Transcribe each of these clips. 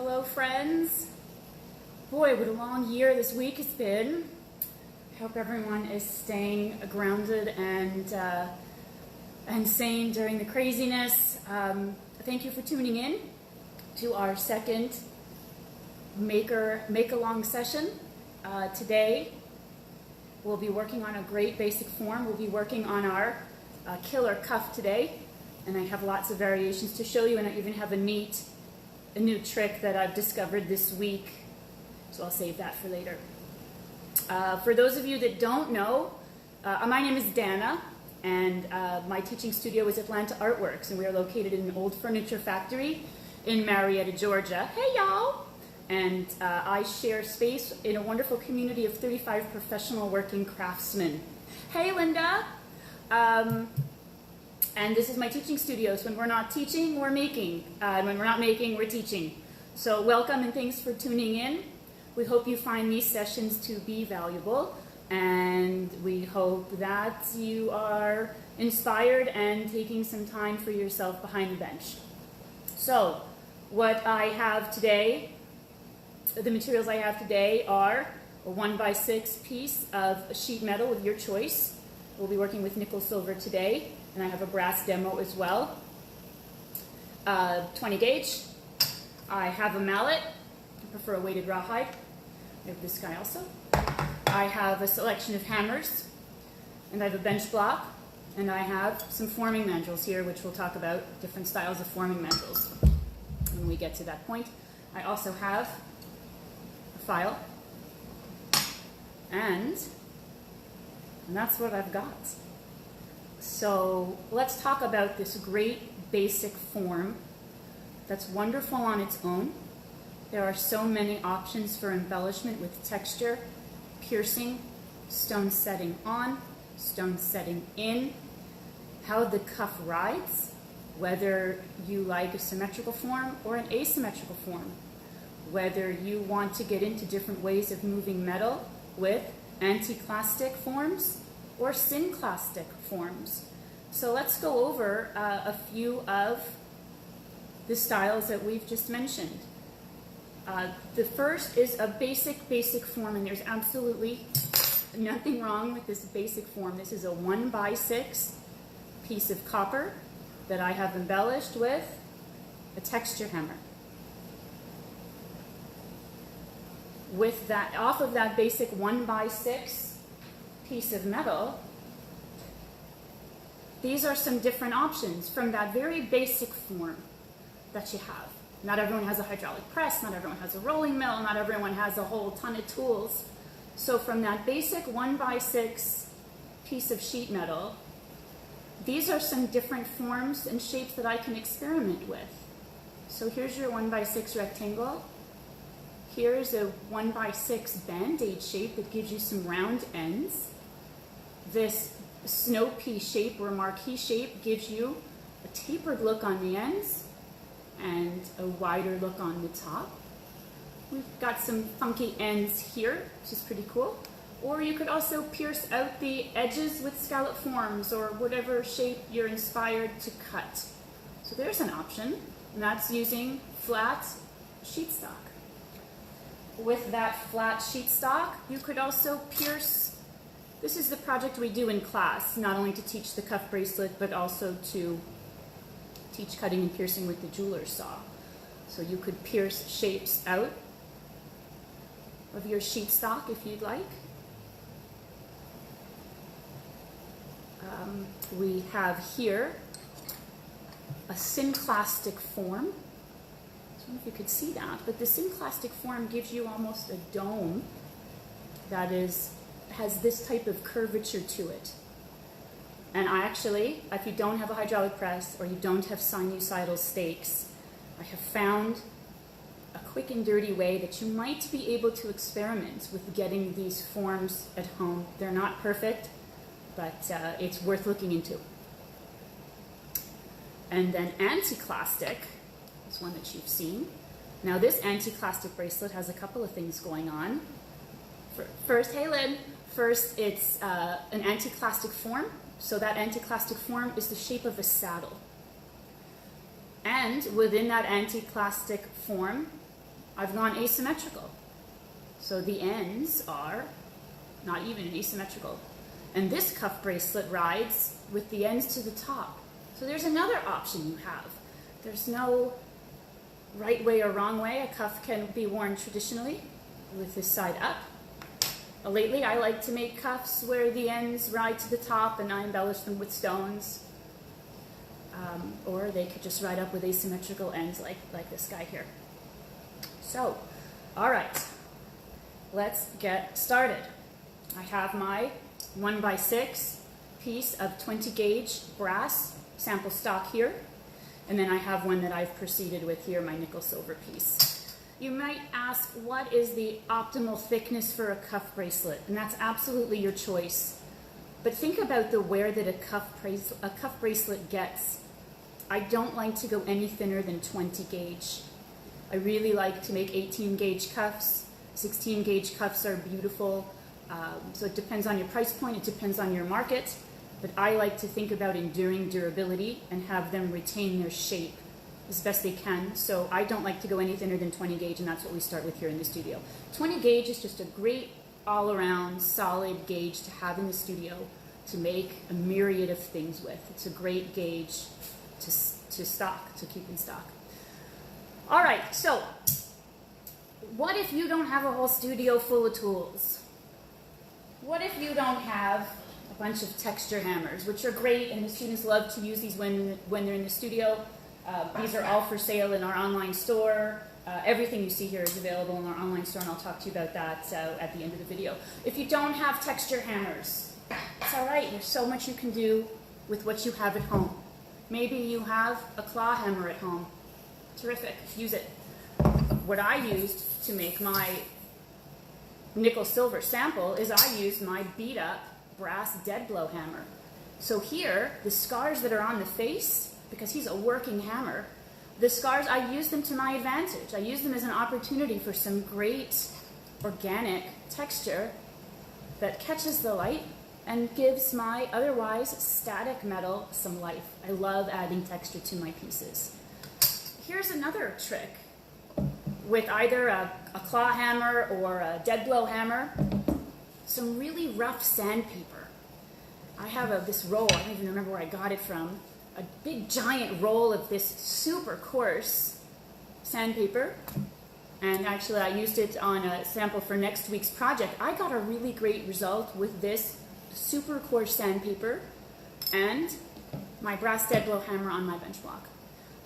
Hello friends. Boy, what a long year this week has been. I hope everyone is staying grounded and sane during the craziness. Thank you for tuning in to our second make-along session. Today we'll be working on a great basic form. We'll be working on our killer cuff today, and I have lots of variations to show you, and I even have a new trick that I've discovered this week, so I'll save that for later. For those of you that don't know, my name is Dana, and my teaching studio is Atlanta Artworks, and we are located in an old furniture factory in Marietta, Georgia. Hey y'all! And I share space in a wonderful community of 35 professional working craftsmen. Hey Linda! And this is my teaching studio, so when we're not teaching, we're making. And when we're not making, we're teaching. So welcome and thanks for tuning in. We hope you find these sessions to be valuable, and we hope that you are inspired and taking some time for yourself behind the bench. So what I have today, the materials I have today are a 1x6 piece of sheet metal of your choice. We'll be working with nickel silver today, and I have a brass demo as well. 20 gauge. I have a mallet. I prefer a weighted rawhide. I have this guy also. I have a selection of hammers, and I have a bench block, and I have some forming mandrels here, which we'll talk about different styles of forming mandrels when we get to that point. I also have a file, and that's what I've got. So let's talk about this great basic form that's wonderful on its own. There are so many options for embellishment with texture, piercing, stone setting on, stone setting in, how the cuff rides, whether you like a symmetrical form or an asymmetrical form, whether you want to get into different ways of moving metal with anticlastic forms or synclastic forms. So let's go over a few of the styles that we've just mentioned. The first is a basic form, and there's absolutely nothing wrong with this basic form. This is a 1x6 piece of copper that I have embellished with a texture hammer. With that, off of that basic 1x6 piece of metal, these are some different options from that very basic form that you have. Not everyone has a hydraulic press, not everyone has a rolling mill, not everyone has a whole ton of tools. So from that basic 1x6 piece of sheet metal, these are some different forms and shapes that I can experiment with. So here's your 1x6 rectangle. Here's a 1x6 band-aid shape that gives you some round ends. This snow pea shape or marquee shape gives you a tapered look on the ends and a wider look on the top. We've got some funky ends here, which is pretty cool. Or you could also pierce out the edges with scallop forms or whatever shape you're inspired to cut. So there's an option, and that's using flat sheet stock. With that flat sheet stock, you could also pierce. This is the project we do in class, not only to teach the cuff bracelet, but also to teach cutting and piercing with the jeweler's saw. So you could pierce shapes out of your sheet stock if you'd like. We have here a synclastic form. I don't know if you could see that, but the synclastic form gives you almost a dome that has this type of curvature to it. And I actually, if you don't have a hydraulic press or you don't have sinusoidal stakes, I have found a quick and dirty way that you might be able to experiment with getting these forms at home. They're not perfect, but it's worth looking into. And then anticlastic is one that you've seen. Now this anticlastic bracelet has a couple of things going on. First, hey Lynn, first it's an anticlastic form. So that anticlastic form is the shape of a saddle. And within that anticlastic form, I've gone asymmetrical. So the ends are not even and asymmetrical. And this cuff bracelet rides with the ends to the top. So there's another option you have. There's no right way or wrong way. A cuff can be worn traditionally with this side up. Lately, I like to make cuffs where the ends ride to the top and I embellish them with stones. Or they could just ride up with asymmetrical ends like this guy here. So, all right, let's get started. I have my 1x6 piece of 20 gauge brass sample stock here. And then I have one that I've proceeded with here, my nickel silver piece. You might ask, what is the optimal thickness for a cuff bracelet? And that's absolutely your choice. But think about the wear that a cuff bracelet gets. I don't like to go any thinner than 20 gauge. I really like to make 18 gauge cuffs. 16 gauge cuffs are beautiful. So it depends on your price point, it depends on your market. But I like to think about enduring durability and have them retain their shape as best they can. So I don't like to go any thinner than 20 gauge, and that's what we start with here in the studio. 20 gauge is just a great all-around solid gauge to have in the studio to make a myriad of things with. It's a great gauge to stock, to keep in stock. All right, so what if you don't have a whole studio full of tools? What if you don't have a bunch of texture hammers, which are great, and the students love to use these when they're in the studio. These are all for sale in our online store. Everything you see here is available in our online store, and I'll talk to you about that at the end of the video. If you don't have texture hammers, it's all right. There's so much you can do with what you have at home. Maybe you have a claw hammer at home. Terrific. Use it. What I used to make my nickel silver sample is I used my beat up brass dead blow hammer. So here, the scars that are on the face, because he's a working hammer, the scars, I use them to my advantage. I use them as an opportunity for some great organic texture that catches the light and gives my otherwise static metal some life. I love adding texture to my pieces. Here's another trick. With either a claw hammer or a dead blow hammer, some really rough sandpaper. I have this roll, I don't even remember where I got it from, a big giant roll of this super coarse sandpaper. And actually I used it on a sample for next week's project. I got a really great result with this super coarse sandpaper and my brass dead blow hammer on my bench block.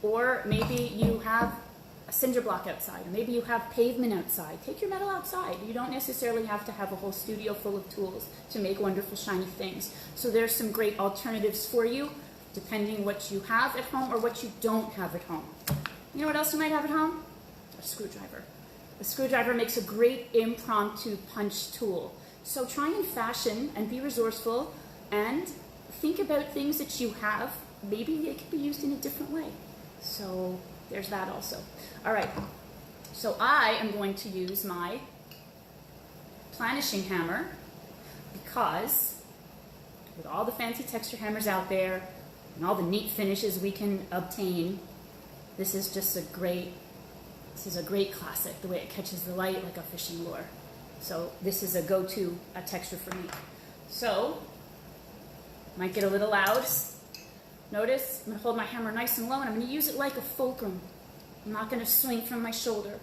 Or maybe you have a cinder block outside, or maybe you have pavement outside. Take your metal outside. You don't necessarily have to have a whole studio full of tools to make wonderful shiny things. So there's some great alternatives for you, depending what you have at home or what you don't have at home. You know what else you might have at home? A screwdriver. A screwdriver makes a great impromptu punch tool. So try and fashion and be resourceful and think about things that you have. Maybe they could be used in a different way. So there's that also. All right, so I am going to use my planishing hammer because with all the fancy texture hammers out there and all the neat finishes we can obtain, this is a great classic, the way it catches the light like a fishing lure. So this is a go-to texture for me. So, might get a little loud. Notice, I'm going to hold my hammer nice and low, and I'm going to use it like a fulcrum. I'm not going to swing from my shoulder.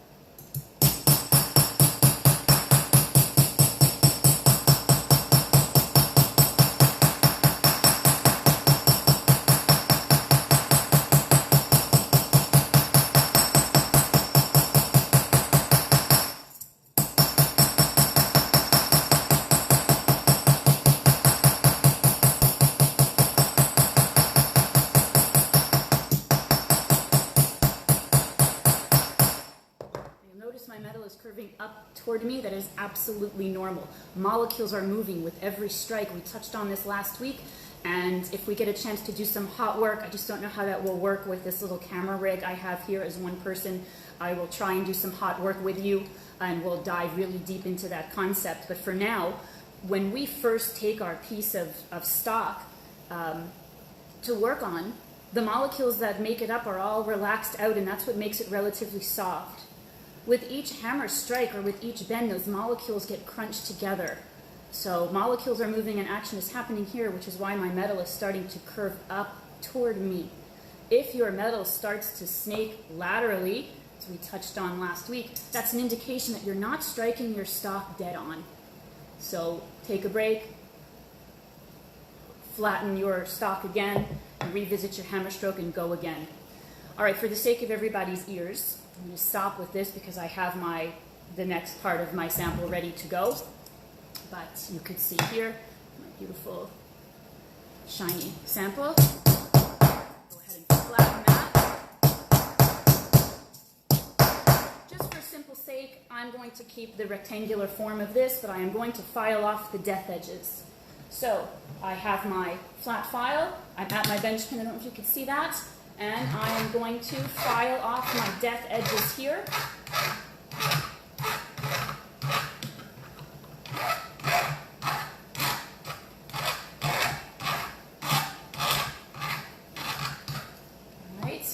Up toward me, that is absolutely normal. Molecules are moving with every strike. We touched on this last week, and if we get a chance to do some hot work, I just don't know how that will work with this little camera rig I have here as one person. I will try and do some hot work with you, and we'll dive really deep into that concept. But for now, when we first take our piece of stock to work on, the molecules that make it up are all relaxed out, and that's what makes it relatively soft. with each hammer strike or with each bend, those molecules get crunched together. So molecules are moving and action is happening here, which is why my metal is starting to curve up toward me. If your metal starts to snake laterally, as we touched on last week, that's an indication that you're not striking your stock dead on. So take a break, flatten your stock again, and revisit your hammer stroke and go again. All right, for the sake of everybody's ears, I'm going to stop with this because I have the next part of my sample ready to go. But you could see here my beautiful shiny sample. Go ahead and flatten that. Just for simple sake, I'm going to keep the rectangular form of this, but I am going to file off the death edges. So I have my flat file. I'm at my bench pin. I don't know if you can see that. And I am going to file off my death edges here. All right.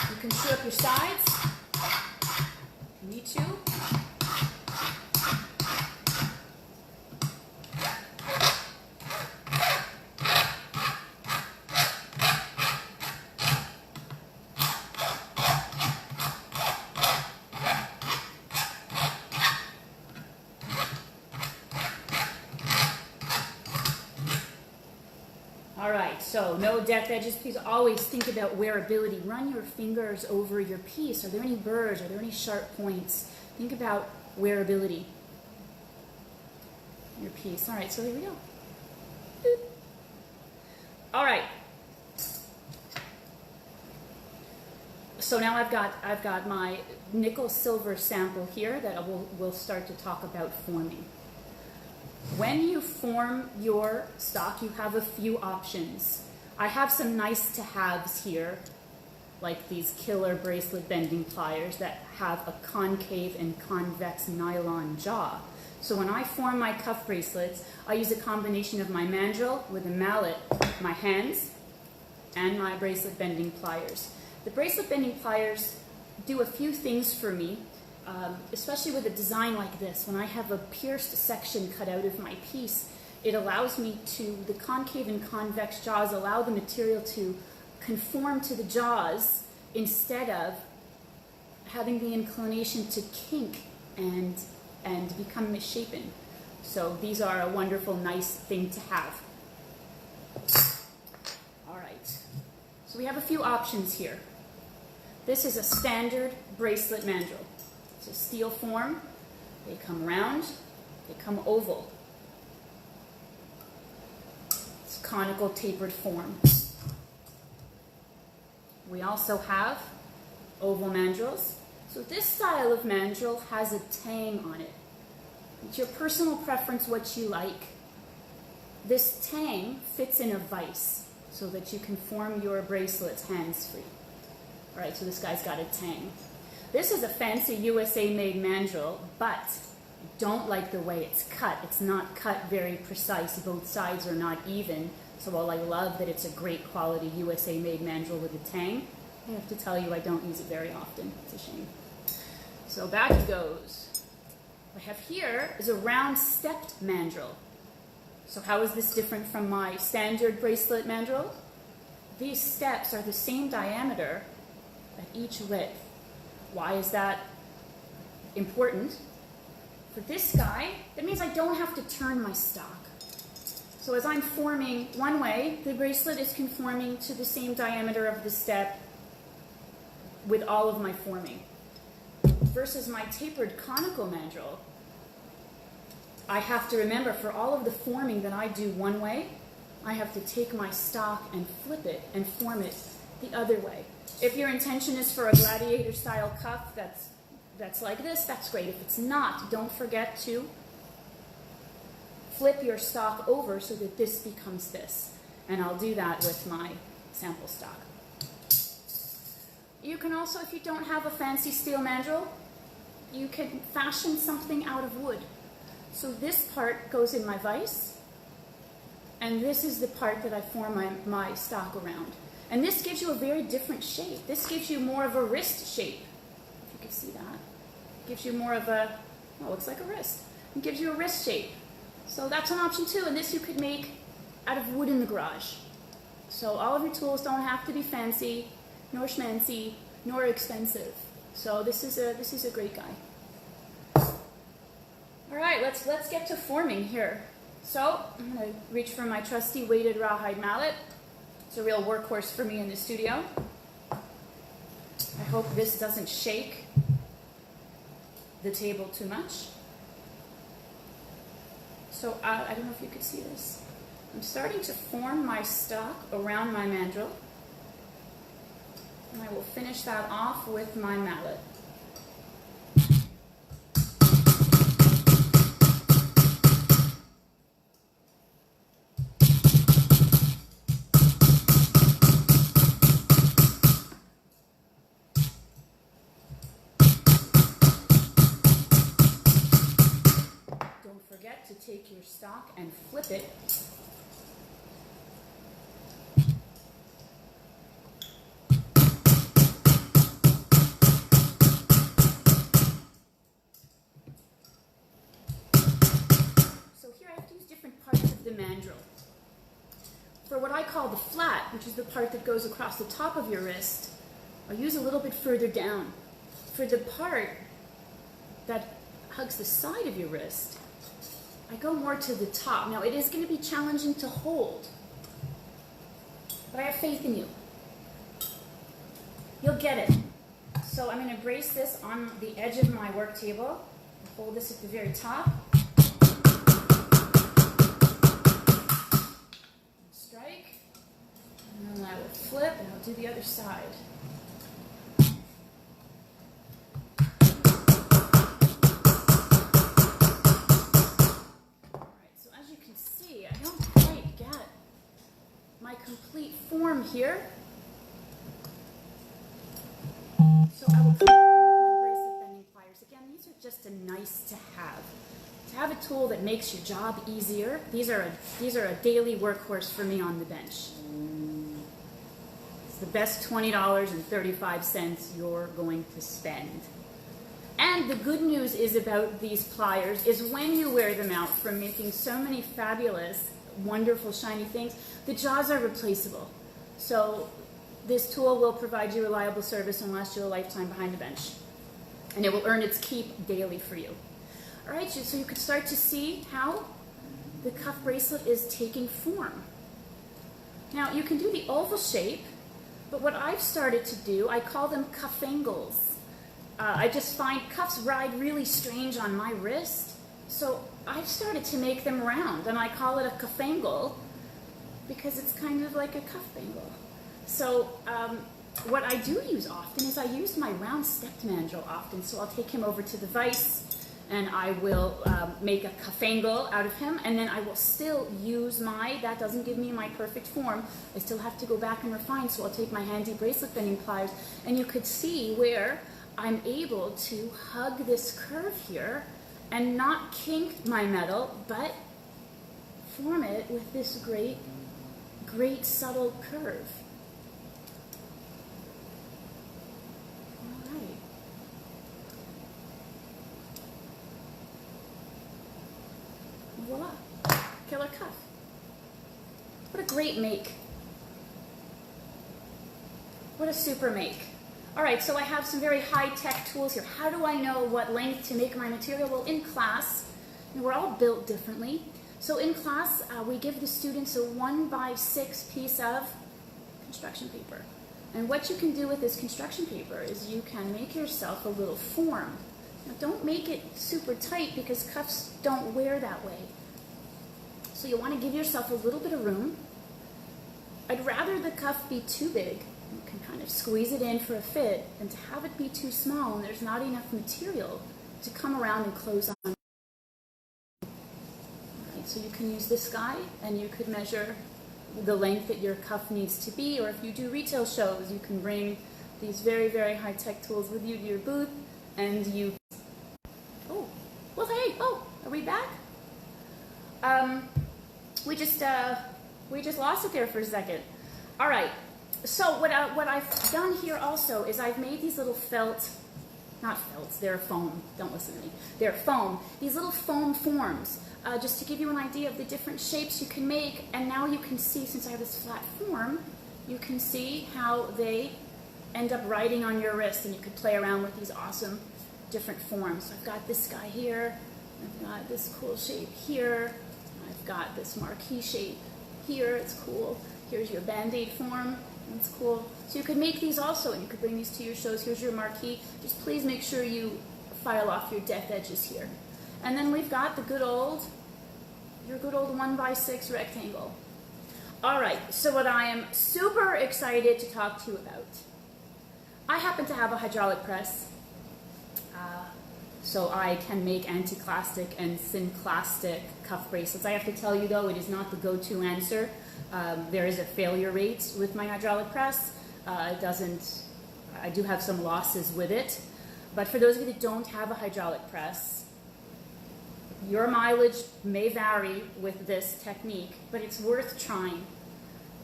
You can screw up your sides if you need to. So no death edges. Please always think about wearability. Run your fingers over your piece. Are there any burrs? Are there any sharp points? Think about wearability. Your piece. All right, so here we go. Boop. All right. So now I've got my nickel silver sample here that we'll start to talk about forming. When you form your stock, you have a few options. I have some nice to haves here, like these killer bracelet bending pliers that have a concave and convex nylon jaw. So when I form my cuff bracelets, I use a combination of my mandrel with a mallet, my hands, and my bracelet bending pliers. The bracelet bending pliers do a few things for me. Especially with a design like this, when I have a pierced section cut out of my piece, it allows me to, the concave and convex jaws allow the material to conform to the jaws instead of having the inclination to kink and become misshapen. So these are a wonderful, nice thing to have. All right, so we have a few options here. This is a standard bracelet mandrel. It's a steel form. They come round, they come oval. It's conical tapered form. We also have oval mandrels. So this style of mandrel has a tang on it. It's your personal preference what you like. This tang fits in a vise so that you can form your bracelets hands-free. All right, so this guy's got a tang. This is a fancy USA-made mandrel, but I don't like the way it's cut. It's not cut very precise. Both sides are not even. So while I love that it's a great quality USA-made mandrel with a tang, I have to tell you I don't use it very often. It's a shame. So back it goes. What I have here is a round stepped mandrel. So how is this different from my standard bracelet mandrel? These steps are the same diameter at each width. Why is that important? For this guy, that means I don't have to turn my stock. So as I'm forming one way, the bracelet is conforming to the same diameter of the step with all of my forming. Versus my tapered conical mandrel, I have to remember for all of the forming that I do one way, I have to take my stock and flip it and form it the other way. If your intention is for a gladiator style cuff that's like this, that's great. If it's not, don't forget to flip your stock over so that this becomes this. And I'll do that with my sample stock. You can also, if you don't have a fancy steel mandrel, you can fashion something out of wood. So this part goes in my vise, and this is the part that I form my stock around. And this gives you a very different shape. This gives you more of a wrist shape. you can see that. Gives you more of a, well, looks like a wrist. It gives you a wrist shape. So that's an option too, and this you could make out of wood in the garage. So all of your tools don't have to be fancy, nor schmancy, nor expensive. So this is a great guy. All right, let's get to forming here. So I'm going to reach for my trusty weighted rawhide mallet. It's a real workhorse for me in the studio. I hope this doesn't shake the table too much. So I don't know if you could see this. I'm starting to form my stock around my mandrel. And I will finish that off with my mallet. To take your stock and flip it. So here I have to use different parts of the mandrel. For what I call the flat, which is the part that goes across the top of your wrist, I'll use a little bit further down. For the part that hugs the side of your wrist, I go more to the top. Now, it is going to be challenging to hold, but I have faith in you. You'll get it. So I'm going to brace this on the edge of my work table. Hold this at the very top. Strike. And then I will flip, and I'll do the other side. My complete form here. So I will come with my bracelet bending pliers. Again, these are just a nice to have. To have a tool that makes your job easier. These are a daily workhorse for me on the bench. It's the best $20.35 you're going to spend. And the good news is about these pliers is when you wear them out from making so many fabulous, wonderful, shiny things, the jaws are replaceable. So this tool will provide you reliable service and last you a lifetime behind the bench. And it will earn its keep daily for you. All right, so you could start to see how the cuff bracelet is taking form. Now, you can do the oval shape, but what I've started to do, I call them cuffangles. I just find cuffs ride really strange on my wrist, so I've started to make them round, and I call it a cuffangle because it's kind of like a cuff bangle. So what I do use often is I use my round stepped mandrel often, so I'll take him over to the vise, and I will make a cuffangle out of him, and then I will still use that doesn't give me my perfect form. I still have to go back and refine, so I'll take my handy bracelet bending pliers, and you could see where I'm able to hug this curve here and not kink my metal, but form it with this great subtle curve. All right. Voila, killer cuff. What a great make. What a super make. All right, so I have some very high-tech tools here. How do I know what length to make my material? Well, in class, we're all built differently. So in class, we give the students a 1x6 piece of construction paper. And what you can do with this construction paper is you can make yourself a little form. Now, don't make it super tight because cuffs don't wear that way. So you want to give yourself a little bit of room. I'd rather the cuff be too big. You can kind of squeeze it in for a fit, and to have it be too small and there's not enough material to come around and close on. Right, so you can use this guy, and you could measure the length that your cuff needs to be, or if you do retail shows, you can bring these very, very high-tech tools with you to your booth, and you... Oh, well, hey, are we back? We just lost it there for a second. All right. So what I've done here also is I've made these little felt not felts, they're foam, don't listen to me, they're foam, these little foam forms, just to give you an idea of the different shapes you can make. And now you can see, since I have this flat form, you can see how they end up riding on your wrist, and you could play around with these awesome different forms. So I've got this guy here, I've got this cool shape here, I've got this marquee shape here, it's cool. Here's your band-aid form, it's cool. So you could make these also, and you could bring these to your shows. Here's your marquee. Just please make sure you file off your depth edges here. And then we've got the your good old 1x6 rectangle. All right, so what I am super excited to talk to you about, I happen to have a hydraulic press, so I can make anti-clastic and synclastic cuff bracelets. I have to tell you though, it is not the go-to answer. There is a failure rate with my hydraulic press. I do have some losses with it. But for those of you that don't have a hydraulic press, your mileage may vary with this technique, but it's worth trying.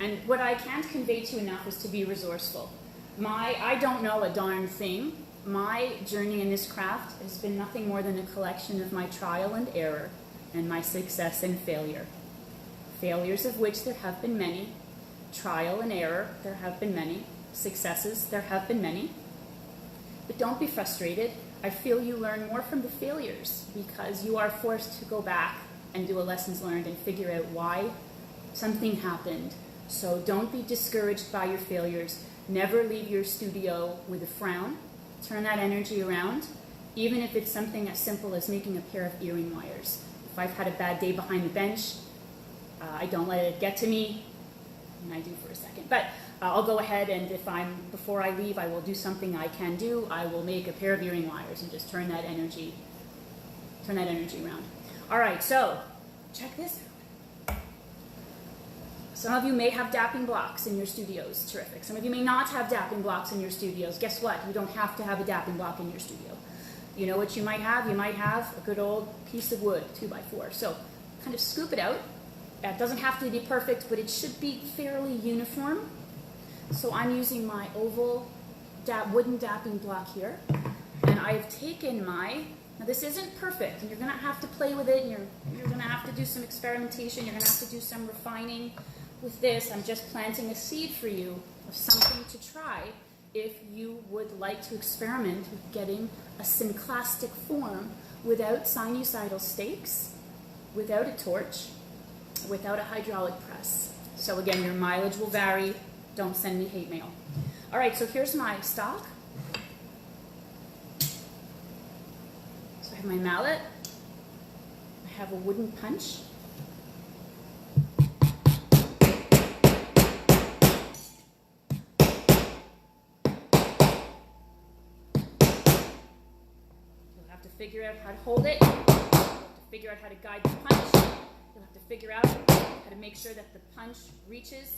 And what I can't convey to you enough is to be resourceful. I don't know a darn thing. My journey in this craft has been nothing more than a collection of my trial and error and my success and failure. Failures of which there have been many, trial and error, there have been many, successes, there have been many. But don't be frustrated. I feel you learn more from the failures because you are forced to go back and do a lessons learned and figure out why something happened. So don't be discouraged by your failures. Never leave your studio with a frown. Turn that energy around, even if it's something as simple as making a pair of earring wires. If I've had a bad day behind the bench, I don't let it get to me, and I do for a second. But I'll go ahead, and before I leave, I will do something I can do. I will make a pair of earring wires and just turn that energy around. All right, so check this out. Some of you may have dapping blocks in your studios. Terrific. Some of you may not have dapping blocks in your studios. Guess what? You don't have to have a dapping block in your studio. You know what you might have? You might have a good old piece of wood, 2x4. So kind of scoop it out. It doesn't have to be perfect, but it should be fairly uniform. So I'm using my oval wooden dapping block here. And I've taken now this isn't perfect, and you're going to have to play with it, and you're going to have to do some experimentation, you're going to have to do some refining with this. I'm just planting a seed for you of something to try if you would like to experiment with getting a synclastic form without sinusoidal stakes, without a torch, without a hydraulic press. So again, your mileage will vary. Don't send me hate mail. All right, so here's my stock. So I have my mallet. I have a wooden punch. You'll have to figure out how to hold it. You'll have to figure out how to guide the punch. You'll have to figure out how to make sure that the punch reaches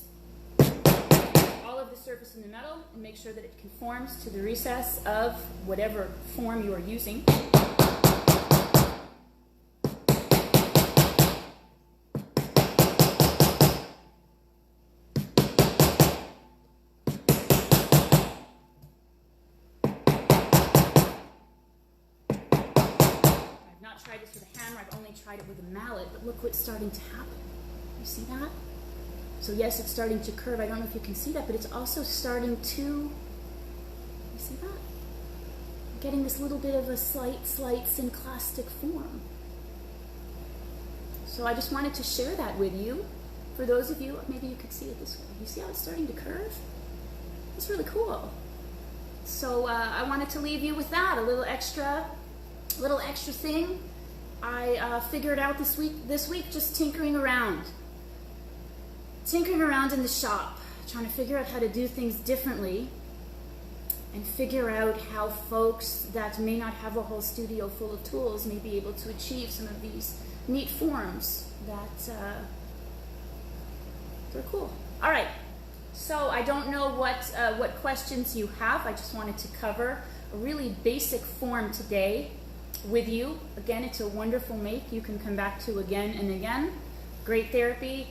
all of the surface in the metal and make sure that it conforms to the recess of whatever form you are using. I've not tried this with a hammer, I've only tried it with a mallet, but look what's starting to happen. You see that? So yes, it's starting to curve. I don't know if you can see that, but it's also starting to, you see that? I'm getting this little bit of a slight synclastic form. So I just wanted to share that with you. For those of you, maybe you could see it this way. You see how it's starting to curve? It's really cool. So I wanted to leave you with that, a little extra thing. I figured out this week just tinkering around in the shop, trying to figure out how to do things differently and figure out how folks that may not have a whole studio full of tools may be able to achieve some of these neat forms that they're cool. All right, so I don't know what questions you have. I just wanted to cover a really basic form today with you. Again, it's a wonderful make you can come back to again and again. Great therapy.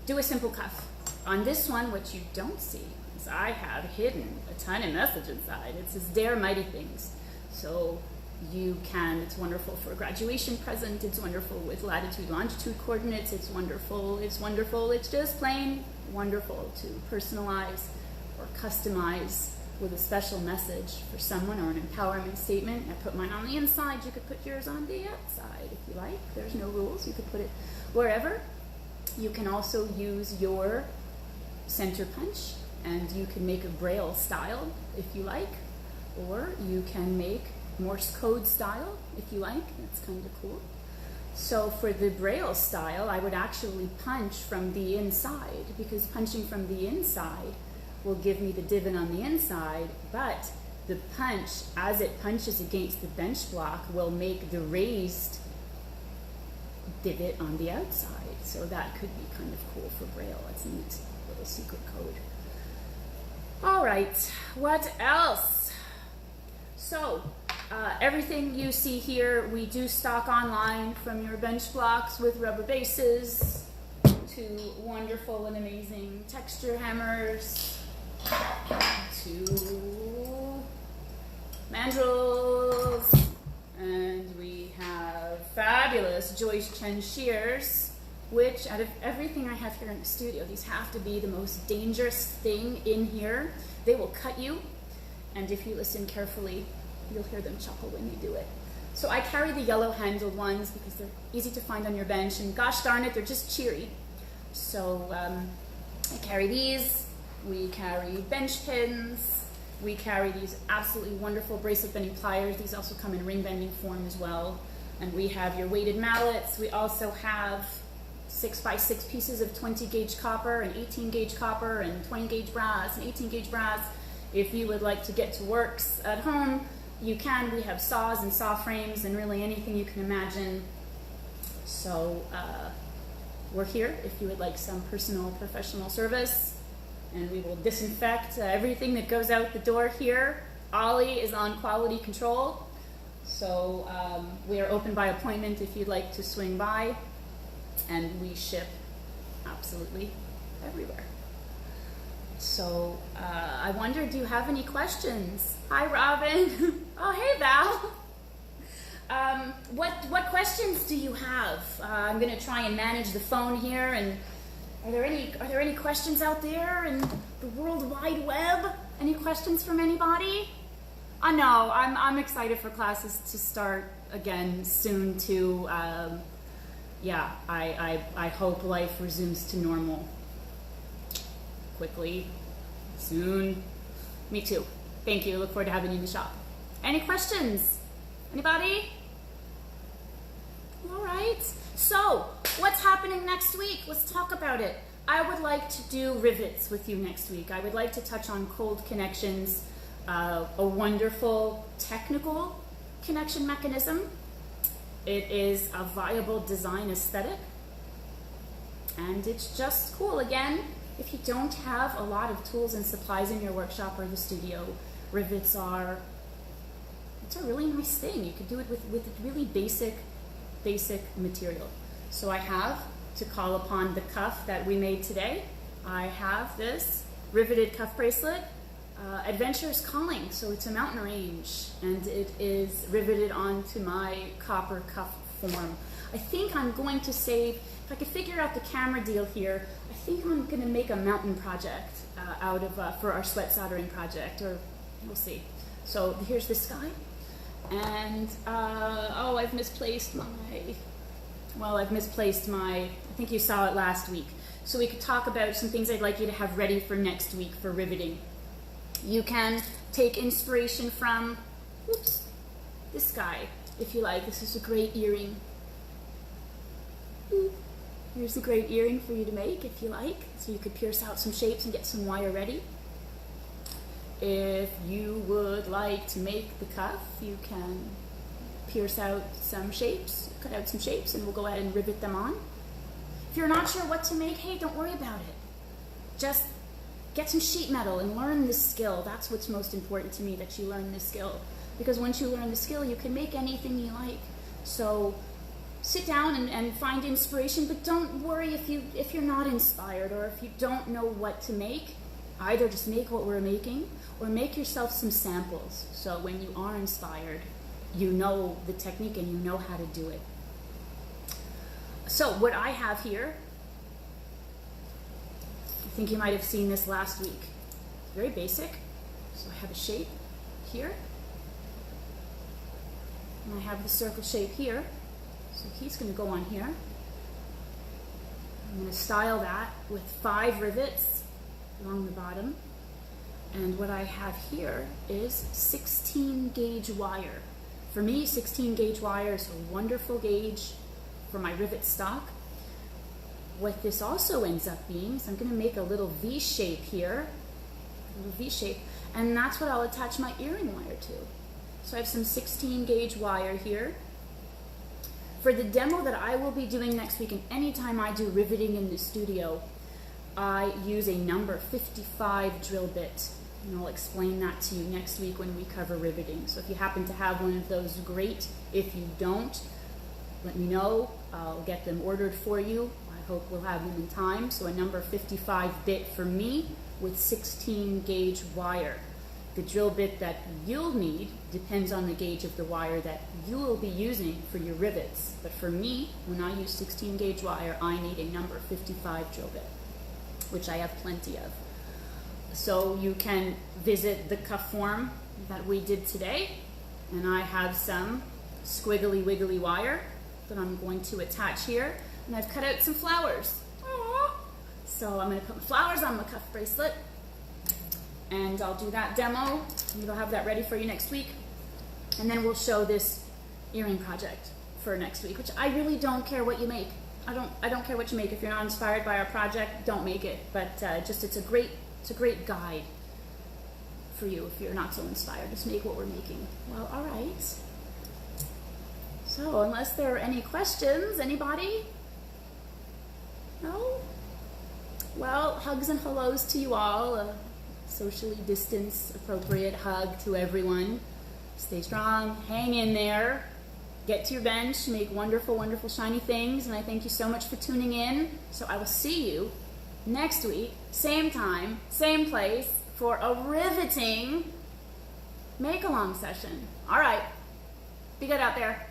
Do a simple cuff. On this one, what you don't see is I have hidden a ton of message inside. It says, "Dare mighty things." So it's wonderful for a graduation present, it's wonderful with latitude, longitude coordinates, it's wonderful, it's just plain wonderful to personalize or customize with a special message for someone or an empowerment statement. I put mine on the inside, you could put yours on the outside if you like. There's no rules, you could put it wherever. You can also use your center punch, and you can make a Braille style if you like, or you can make Morse code style if you like. That's kind of cool. So for the Braille style, I would actually punch from the inside, because punching from the inside will give me the divot on the inside, but the punch, as it punches against the bench block, will make the raised divot on the outside. So that could be kind of cool for Braille. That's a neat little secret code. All right, what else? So everything you see here, we do stock online, from your bench blocks with rubber bases to wonderful and amazing texture hammers to mandrels, and we have fabulous Joyce Chen shears, which out of everything I have here in the studio, these have to be the most dangerous thing in here. They will cut you, and if you listen carefully, you'll hear them chuckle when you do it. So I carry the yellow handled ones because they're easy to find on your bench, and gosh darn it, they're just cheery. So I carry these. We carry bench pins. We carry these absolutely wonderful bracelet bending pliers. These also come in ring bending form as well. And we have your weighted mallets. We also have 6x6 pieces of 20 gauge copper and 18 gauge copper and 20 gauge brass and 18 gauge brass. If you would like to get to works at home, you can. We have saws and saw frames and really anything you can imagine. So we're here if you would like some personal professional service, and we will disinfect everything that goes out the door here. Ollie is on quality control, so we are open by appointment if you'd like to swing by, and we ship absolutely everywhere. So I wonder, do you have any questions? Hi, Robin. Oh, hey, Val. What questions do you have? I'm going to try and manage the phone here. And are there any questions out there in the World Wide Web? Any questions from anybody? I know I'm excited for classes to start again soon too. Yeah, I hope life resumes to normal quickly, soon. Me too. Thank you. Look forward to having you in the shop. Any questions? Anybody? All right. So, what's happening next week? Let's talk about it. I would like to do rivets with you next week. I would like to touch on cold connections, a wonderful technical connection mechanism. It is a viable design aesthetic, and it's just cool. Again, if you don't have a lot of tools and supplies in your workshop or the studio, rivets it's a really nice thing. You could do it with really basic material. So I have, to call upon the cuff that we made today, I have this riveted cuff bracelet. Adventure is calling, so it's a mountain range, and it is riveted onto my copper cuff form. I think I'm going to save, if I could figure out the camera deal here, I think I'm going to make a mountain project out of for our sweat soldering project, or we'll see. So here's this guy, and oh, I've misplaced my, I think you saw it last week. So we could talk about some things I'd like you to have ready for next week for riveting. You can take inspiration from, this guy, if you like. This is a great earring. Here's a great earring for you to make, if you like. So you could pierce out some shapes and get some wire ready. If you would like to make the cuff, you can pierce out some shapes, cut out some shapes, and we'll go ahead and rivet them on. If you're not sure what to make, hey, don't worry about it. Just get some sheet metal and learn this skill. That's what's most important to me, that you learn this skill. Because once you learn the skill, you can make anything you like. So sit down and find inspiration, but don't worry if you're not inspired or if you don't know what to make. Either just make what we're making or make yourself some samples. So when you are inspired, you know the technique and you know how to do it. So what I have here, I think you might have seen this last week. It's very basic. So I have a shape here. And I have the circle shape here. So he's going to go on here. I'm going to style that with 5 rivets along the bottom. And what I have here is 16 gauge wire. For me, 16 gauge wire is a wonderful gauge for my rivet stock. What this also ends up being is I'm going to make a little V shape here, a little V shape, and that's what I'll attach my earring wire to. So I have some 16 gauge wire here. For the demo that I will be doing next week, and anytime I do riveting in the studio, I use a number 55 drill bit. And I'll explain that to you next week when we cover riveting. So if you happen to have one of those, great. If you don't, let me know. I'll get them ordered for you. I hope we'll have them in time. So a number 55 bit for me with 16 gauge wire. The drill bit that you'll need depends on the gauge of the wire that you will be using for your rivets. But for me, when I use 16 gauge wire, I need a number 55 drill bit, which I have plenty of. So you can visit the cuff form that we did today, and I have some squiggly wiggly wire that I'm going to attach here, and I've cut out some flowers. Aww. So I'm going to put my flowers on my cuff bracelet, and I'll do that demo, and we'll have that ready for you next week, and then we'll show this earring project for next week, which I really don't care what you make. I don't care what you make. If you're not inspired by our project, don't make it, but just it's a great guide for you if you're not so inspired. Just make what we're making. Well, all right. So unless there are any questions, anybody? No? Well, hugs and hellos to you all. A socially distanced, appropriate hug to everyone. Stay strong, hang in there, get to your bench, make wonderful, wonderful, shiny things, and I thank you so much for tuning in. So I will see you next week, same time, same place, for a riveting make-along session. All right, be good out there.